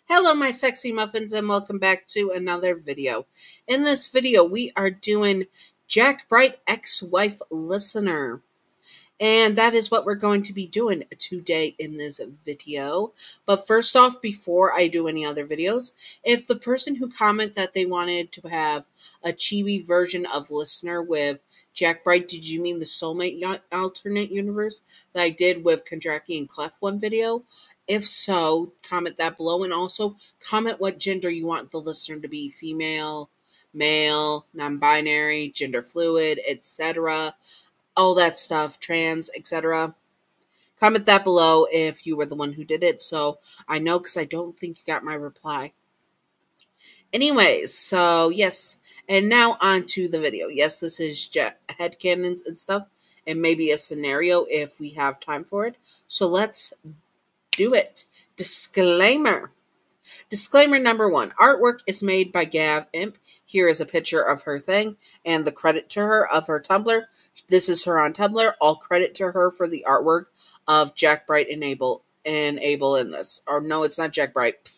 Hello, my sexy muffins, and welcome back to another video. In this video, we are doing Jack Bright ex-wife listener. And that is what we're going to be doing today in this video. But first off, before I do any other videos, if the person who commented that they wanted to have a chibi version of Listener with Jack Bright, did you mean the soulmate alternate universe that I did with Kondraki and Clef one video? If so, comment that below, and also comment what gender you want the listener to be: female, male, non-binary, gender fluid, etc., all that stuff, trans, etc. Comment that below if you were the one who did it, so I know, because I don't think you got my reply. Anyways, so yes, and now on to the video. Yes, this is headcanons and stuff, and maybe a scenario if we have time for it. So let's do it. Disclaimer. Disclaimer number 1. Artwork is made by Gav Imp. Here is a picture of her thing and the credit to her of her Tumblr. This is her on Tumblr. All credit to her for the artwork of Jack Bright and Abel in this. Or no, it's not Jack Bright.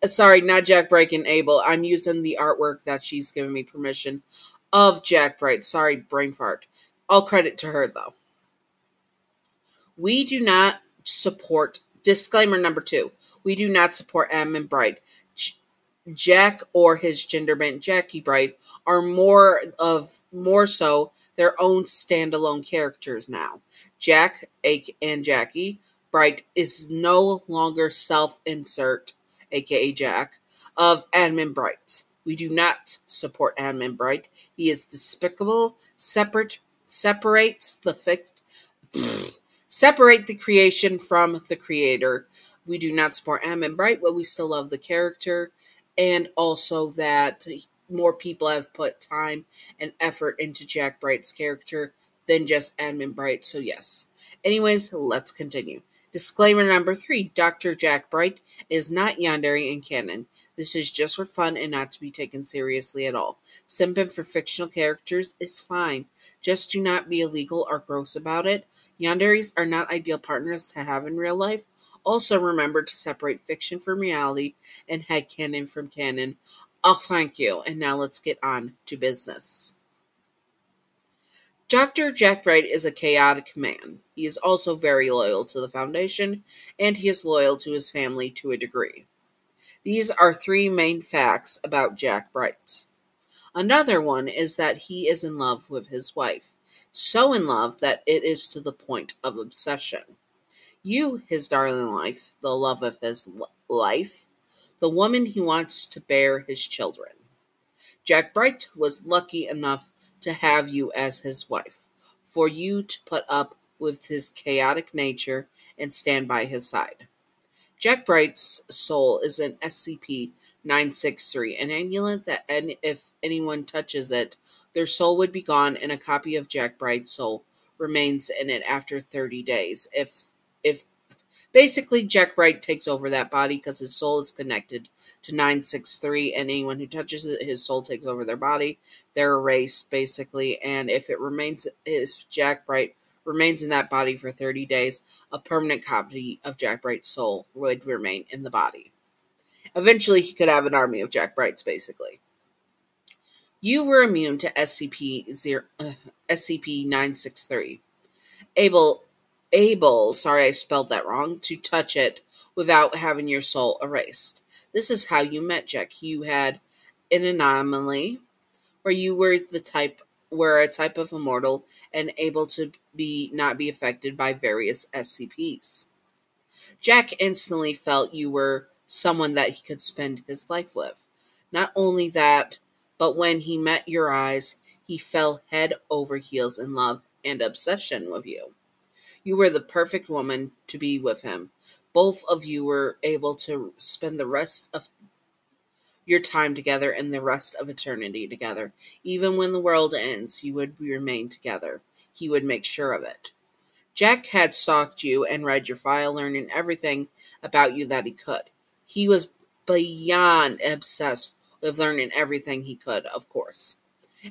Sorry, not Jack Bright and Abel. I'm using the artwork that she's given me permission of Jack Bright. Sorry, brain fart. All credit to her, though. We do not support... Disclaimer number 2. We do not support Admin Bright. Jack or his genderbent Jackie Bright are more so their own standalone characters now. Jack and Jackie Bright is no longer self-insert, aka Jack, of Admin Bright. We do not support Admin Bright. He is despicable. Separate the creation from the creator. We do not support Admin Bright, but we still love the character, and also that more people have put time and effort into Jack Bright's character than just Admin Bright, so yes. Anyways, let's continue. Disclaimer number 3. Dr. Jack Bright is not Yandere in canon. This is just for fun and not to be taken seriously at all. Simping for fictional characters is fine. Just do not be illegal or gross about it. Yanderes are not ideal partners to have in real life. Also remember to separate fiction from reality and headcanon from canon. Oh, thank you. And now let's get on to business. Dr. Jack Bright is a chaotic man. He is also very loyal to the Foundation, and he is loyal to his family to a degree. These are 3 main facts about Jack Bright. Another one is that he is in love with his wife. So in love that it is to the point of obsession. You, his darling wife, the love of his life, the woman he wants to bear his children. Jack Bright was lucky enough to have you as his wife, for you to put up with his chaotic nature and stand by his side. Jack Bright's soul is an SCP-963, an amulet that if anyone touches it, their soul would be gone, and a copy of Jack Bright's soul remains in it after 30 days. If basically Jack Bright takes over that body because his soul is connected to 963, and anyone who touches it, his soul takes over their body. They're erased, basically, and if Jack Bright remains in that body for 30 days, a permanent copy of Jack Bright's soul would remain in the body. Eventually, he could have an army of Jack Brights, basically. You were immune to SCP-963. Able, sorry I spelled that wrong, to touch it without having your soul erased. This is how you met Jack. You had an anomaly where you were a type of immortal and able to not be affected by various SCPs. Jack instantly felt you were someone that he could spend his life with. Not only that, but when he met your eyes, he fell head over heels in love and obsession with you. You were the perfect woman to be with him. Both of you were able to spend the rest of your time together and the rest of eternity together. Even when the world ends, you would remain together. He would make sure of it. Jack had stalked you and read your file, learning everything about you that he could. He was beyond obsessed with learning everything he could, of course.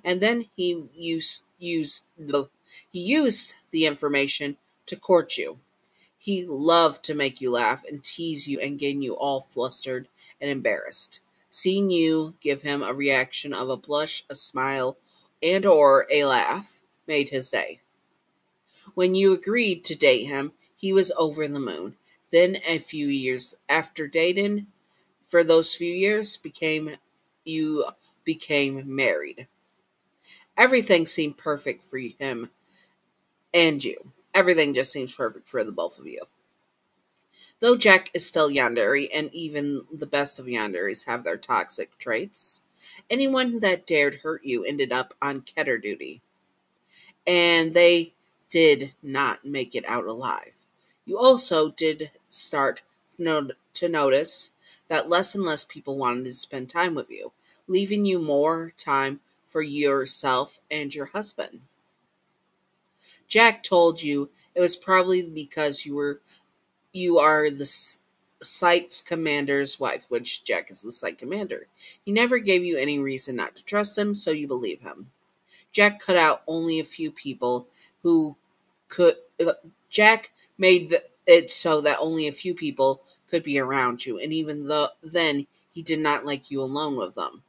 And then he used the information to court you. He loved to make you laugh and tease you and get you all flustered and embarrassed. Seeing you give him a reaction of a blush, a smile, and or a laugh made his day. When you agreed to date him, he was over the moon. Then a few years after dating, for those few years, you became married. Everything seemed perfect for him and you. Everything just seems perfect for the both of you. Though Jack is still Yandere, and even the best of Yanderes have their toxic traits, anyone that dared hurt you ended up on Keter duty, and they did not make it out alive. You also did start to notice that less and less people wanted to spend time with you, leaving you more time for yourself and your husband. Jack told you it was probably because you are the site's commander's wife, which Jack is the site commander. He never gave you any reason not to trust him, so you believe him. Jack cut out only a few people who could. Jack made it so that only a few people could be around you, and even then, he did not like you alone with them.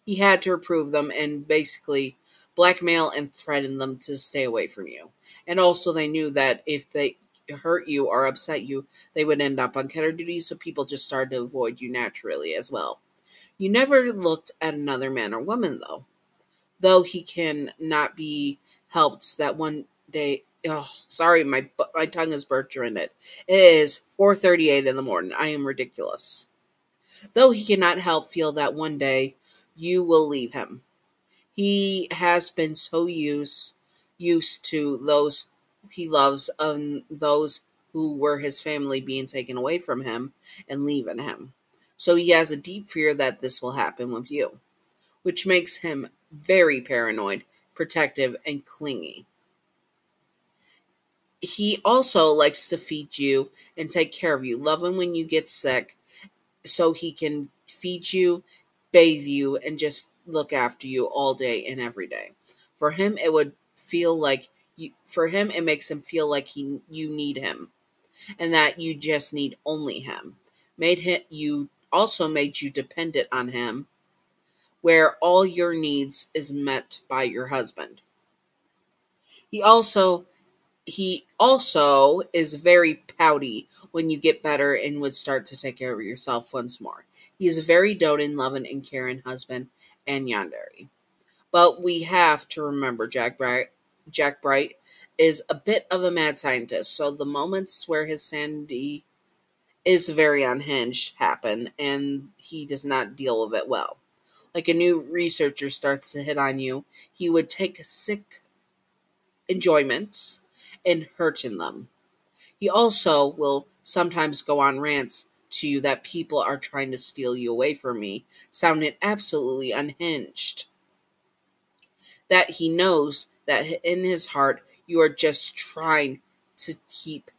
He had to reprove them and basically blackmail and threaten them to stay away from you. And also, they knew that if they hurt you or upset you, they would end up on Keter duty, so people just started to avoid you naturally as well. You never looked at another man or woman, though he can not be helped that one day. Oh, sorry, my tongue is butchering it. It is 4:38 in the morning. I am ridiculous. Though he cannot help feel that one day you will leave him. He has been so used to those he loves and those who were his family being taken away from him and leaving him. So he has a deep fear that this will happen with you, which makes him very paranoid, protective, and clingy. He also likes to feed you and take care of you, loving when you get sick, so he can feed you, bathe you, and just look after you all day and every day. For him, it would feel like for him, it makes him feel like you need him, and that you just need only him. You also made you dependent on him, where all your needs is met by your husband. He also he also is very pouty when you get better and would start to take care of yourself once more. He is a very doting, loving, and caring husband and yandere. But we have to remember Jack Bright is a bit of a mad scientist, so the moments where his sanity is very unhinged happen, and he does not deal with it well. Like a new researcher starts to hit on you, he would take sick enjoyments in hurting them. He also will sometimes go on rants to you that people are trying to steal you away from me, sounding absolutely unhinged. That he knows that in his heart you are just trying to keep,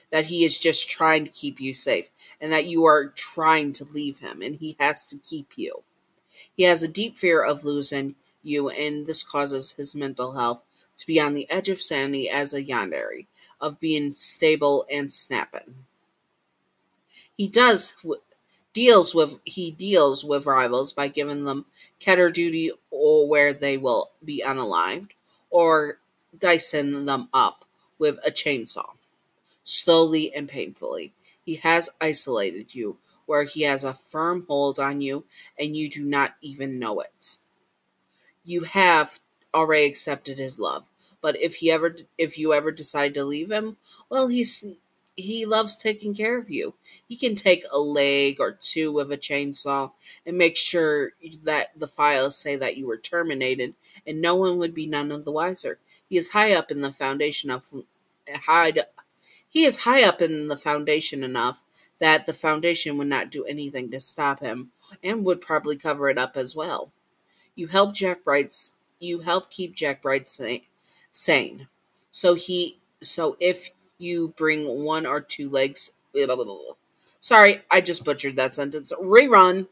that he is just trying to keep you safe, and that you are trying to leave him, and he has to keep you. He has a deep fear of losing you, and this causes his mental health to be on the edge of sanity as a yandere, of being stable and snapping. He deals with rivals by giving them Keter duty or where they will be unalived, or dicing them up with a chainsaw, slowly and painfully. He has isolated you, where he has a firm hold on you, and you do not even know it. You have already accepted his love, but if you ever decide to leave him, well, he loves taking care of you. He can take a leg or two with a chainsaw and make sure that the files say that you were terminated, and no one would be none of the wiser. He is high up in the foundation high, he is high up in the foundation enough that the foundation would not do anything to stop him, and would probably cover it up as well. You help keep Jack Bright sane. So if you bring one or two legs, blah, blah, blah, blah. Sorry, I just butchered that sentence. Rerun.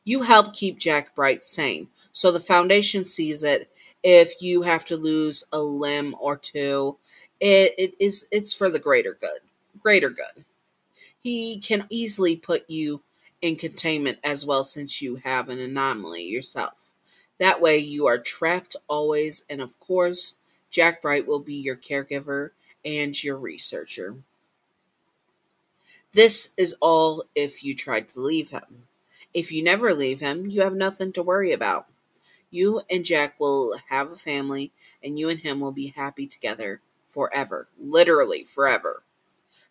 You help keep Jack Bright sane. So the Foundation sees it. If you have to lose a limb or two, It's for the greater good. Greater good. He can easily put you in containment as well, since you have an anomaly yourself. That way you are trapped always, and of course, Jack Bright will be your caregiver and your researcher. This is all if you tried to leave him. If you never leave him, you have nothing to worry about. You and Jack will have a family, and you and him will be happy together forever. Literally forever.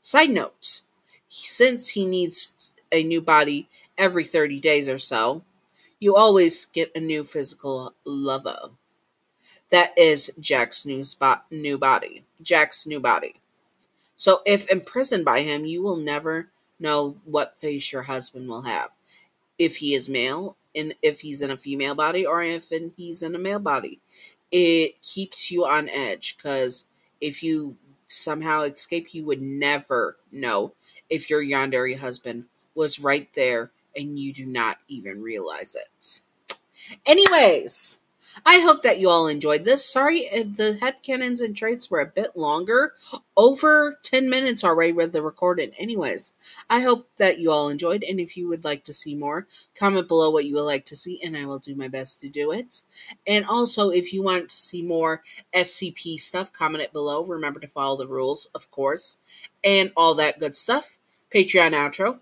Side note, since he needs a new body every 30 days or so, you always get a new physical lover. That is Jack's new body. Jack's new body. So if imprisoned by him, you will never know what face your husband will have. If he is male, and if he's in a female body, or if he's in a male body. It keeps you on edge, because if you somehow escape, you would never know if your Yandere husband was right there and you do not even realize it. Anyways, I hope that you all enjoyed this. Sorry, the headcanons and traits were a bit longer. Over 10 minutes already with the recording. Anyways, I hope that you all enjoyed. And if you would like to see more, comment below what you would like to see, and I will do my best to do it. And also, if you want to see more SCP stuff, comment it below. Remember to follow the rules, of course, and all that good stuff. Patreon outro.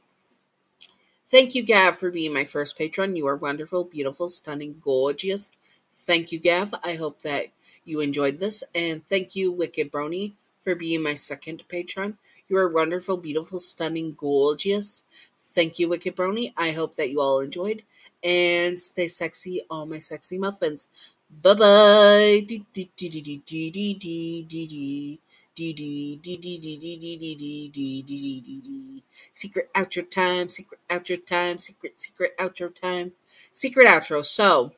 Thank you, Gav, for being my first patron. You are wonderful, beautiful, stunning, gorgeous. Thank you, Gav. I hope that you enjoyed this. And thank you, Wicked Brony, for being my second patron. You are wonderful, beautiful, stunning, gorgeous. Thank you, Wicked Brony. I hope that you all enjoyed. And stay sexy, all my sexy muffins. Bye-bye. Secret outro time, secret outro time, secret outro time, secret outro. So,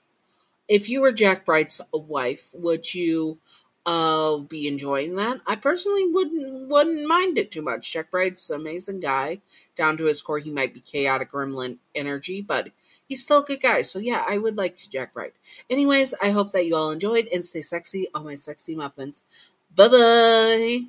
if you were Jack Bright's wife, would you be enjoying that? I personally wouldn't mind it too much. Jack Bright's an amazing guy. Down to his core, he might be chaotic gremlin energy, but he's still a good guy. So yeah, I would like Jack Bright. Anyways, I hope that you all enjoyed, and stay sexy, all my sexy muffins. Bye-bye.